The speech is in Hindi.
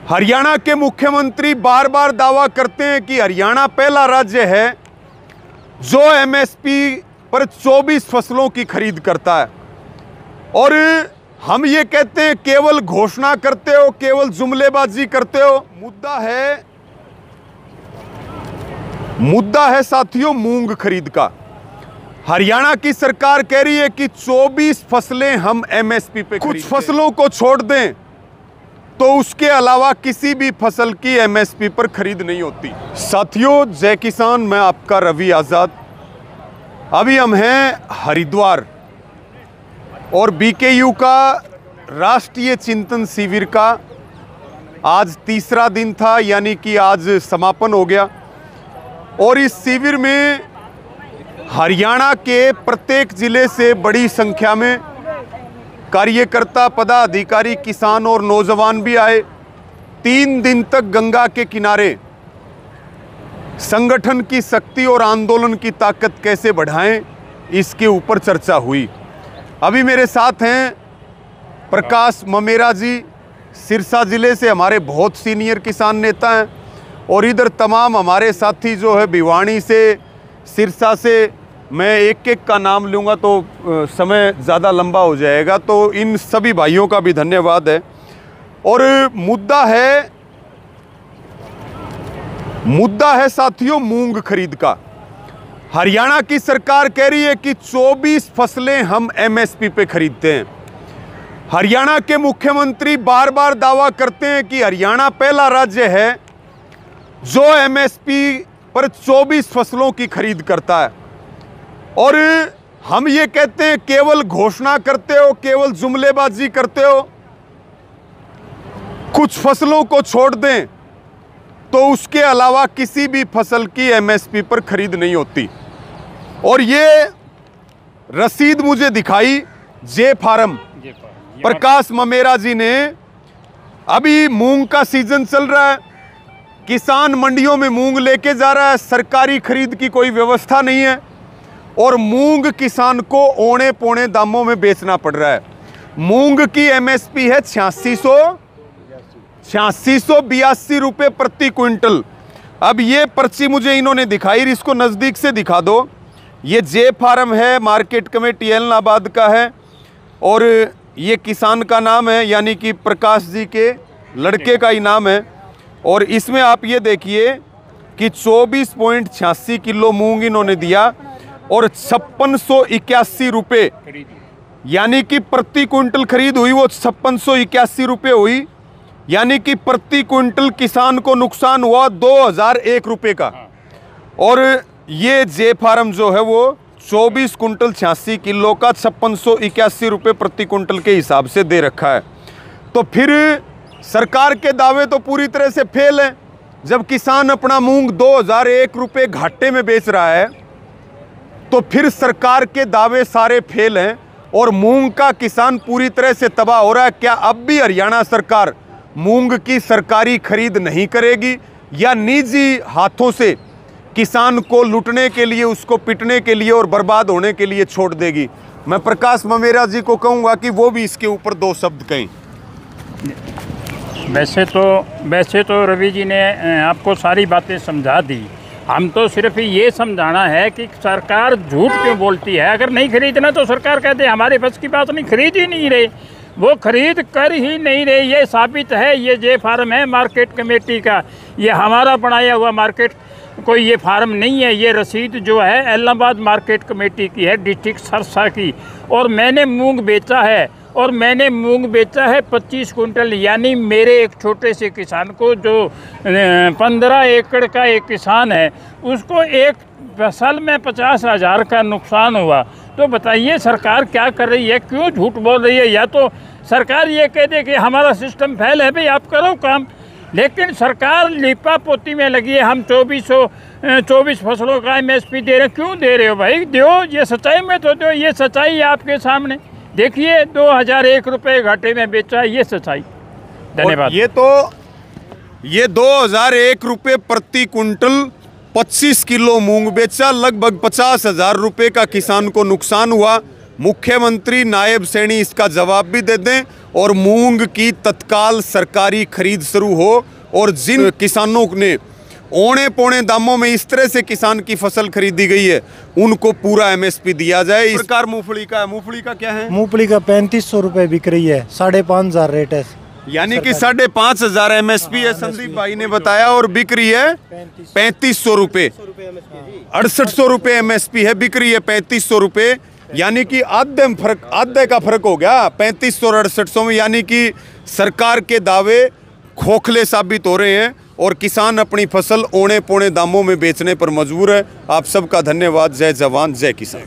हरियाणा के मुख्यमंत्री बार बार दावा करते हैं कि हरियाणा पहला राज्य है जो एमएसपी पर 24 फसलों की खरीद करता है। और हम ये कहते हैं केवल घोषणा करते हो, केवल जुमलेबाजी करते हो। मुद्दा है साथियों मूंग खरीद का। हरियाणा की सरकार कह रही है कि 24 फसलें हम एमएसपी पे खरीदते हैं। कुछ फसलों को छोड़ दें तो उसके अलावा किसी भी फसल की एमएसपी पर खरीद नहीं होती। साथियों, जय किसान, मैं आपका रवि आज़ाद। अभी हम हैं हरिद्वार और बीकेयू का राष्ट्रीय चिंतन शिविर का आज तीसरा दिन था, यानी कि आज समापन हो गया। और इस शिविर में हरियाणा के प्रत्येक जिले से बड़ी संख्या में कार्यकर्ता, पदाधिकारी, किसान और नौजवान भी आए। 3 दिन तक गंगा के किनारे संगठन की शक्ति और आंदोलन की ताकत कैसे बढ़ाएं, इसके ऊपर चर्चा हुई। अभी मेरे साथ हैं प्रकाश ममेरा जी, सिरसा जिले से हमारे बहुत सीनियर किसान नेता हैं। और इधर तमाम हमारे साथी जो है भिवानी से, सिरसा से, मैं एक एक का नाम लूँगा तो समय ज़्यादा लंबा हो जाएगा, तो इन सभी भाइयों का भी धन्यवाद है। और मुद्दा है साथियों मूंग खरीद का। हरियाणा की सरकार कह रही है कि 24 फसलें हम एमएसपी पे खरीदते हैं। हरियाणा के मुख्यमंत्री बार बार दावा करते हैं कि हरियाणा पहला राज्य है जो एमएसपी पर 24 फसलों की खरीद करता है। और हम ये कहते हैं केवल घोषणा करते हो, केवल जुमलेबाजी करते हो। कुछ फसलों को छोड़ दें तो उसके अलावा किसी भी फसल की एमएसपी पर खरीद नहीं होती। और ये रसीद मुझे दिखाई जे फार्म प्रकाश ममेरा जी ने। अभी मूंग का सीजन चल रहा है, किसान मंडियों में मूंग लेके जा रहा है, सरकारी खरीद की कोई व्यवस्था नहीं है और मूंग किसान को औने पौने दामों में बेचना पड़ रहा है। मूंग की एमएसपी है 8682 रुपये प्रति क्विंटल। अब ये पर्ची मुझे इन्होंने दिखाई, इसको नज़दीक से दिखा दो। ये जे फार्म है, मार्केट कमेटी एलनाबाद का है और ये किसान का नाम है, यानी कि प्रकाश जी के लड़के का ही नाम है। और इसमें आप ये देखिए कि 24.86 किलो मूंग इन्होंने दिया और 5681 रुपये, यानी कि प्रति क्विंटल खरीद हुई वो 5681 रुपये हुई। यानी कि प्रति क्विंटल किसान को नुकसान हुआ 2001 रुपये का। और ये जे फार्म जो है वो 24 कुंटल 86 किलो का 5681 रुपये प्रति क्विंटल के हिसाब से दे रखा है। तो फिर सरकार के दावे तो पूरी तरह से फेल हैं। जब किसान अपना मूंग 2001 रुपये घाटे में बेच रहा है तो फिर सरकार के दावे सारे फेल हैं और मूंग का किसान पूरी तरह से तबाह हो रहा है। क्या अब भी हरियाणा सरकार मूंग की सरकारी खरीद नहीं करेगी या निजी हाथों से किसान को लूटने के लिए, उसको पिटने के लिए और बर्बाद होने के लिए छोड़ देगी? मैं प्रकाश ममेरा जी को कहूँगा कि वो भी इसके ऊपर 2 शब्द कहें। वैसे तो रवि जी ने आपको सारी बातें समझा दी। हम तो सिर्फ ये समझाना है कि सरकार झूठ क्यों बोलती है। अगर नहीं खरीदना तो सरकार कहते हैं हमारे बस की बात नहीं, खरीद ही नहीं रहे, वो खरीद कर ही नहीं रहे। ये साबित है, ये जे फार्म है मार्केट कमेटी का, ये हमारा बनाया हुआ मार्केट कोई ये फार्म नहीं है। ये रसीद जो है एलनाबाद मार्केट कमेटी की है, डिस्ट्रिक्ट सिरसा की। और मैंने मूंग बेचा है 25 कुंटल। यानी मेरे एक छोटे से किसान को जो 15 एकड़ का एक किसान है, उसको एक फसल में 50,000 का नुकसान हुआ। तो बताइए सरकार क्या कर रही है, क्यों झूठ बोल रही है? या तो सरकार ये कह दे कि हमारा सिस्टम फेल है, भाई आप करो काम। लेकिन सरकार लिपा पोती में लगी है, हम 24 फसलों का एमएसपी दे रहे हैं। क्यों दे रहे हो भाई? दो, ये सच्चाई में तो दो। ये सच्चाई है आपके सामने, देखिए 2001 रुपये घाटे में बेचा है, ये सच्चाई। धन्यवाद। ये 2001 रुपये प्रति क्विंटल 25 किलो मूंग बेचा, लगभग 50,000 रुपये का किसान को नुकसान हुआ। मुख्यमंत्री, नायब सैनी इसका जवाब भी दे दें और मूंग की तत्काल सरकारी खरीद शुरू हो और जिन किसानों ने औने पौने दामों में इस तरह से किसान की फसल खरीदी गई है उनको पूरा एमएसपी दिया जाए। इस प्रकार मूंगफली का क्या है? मूंगफली का 3500 रुपए बिक रही है, 5500 रेट है, यानी कि 5500 एमएसपी है, संदीप भाई ने बताया, और बिक रही है 3500 रुपए। 6800 रुपए एमएसपी है, बिक रही है 3500 रुपए, यानी कि आधे का फर्क हो गया 3500 और 6800 में। यानी कि सरकार के दावे खोखले साबित हो रहे हैं और किसान अपनी फसल औने पौने दामों में बेचने पर मजबूर है। आप सबका धन्यवाद। जय जवान जय किसान।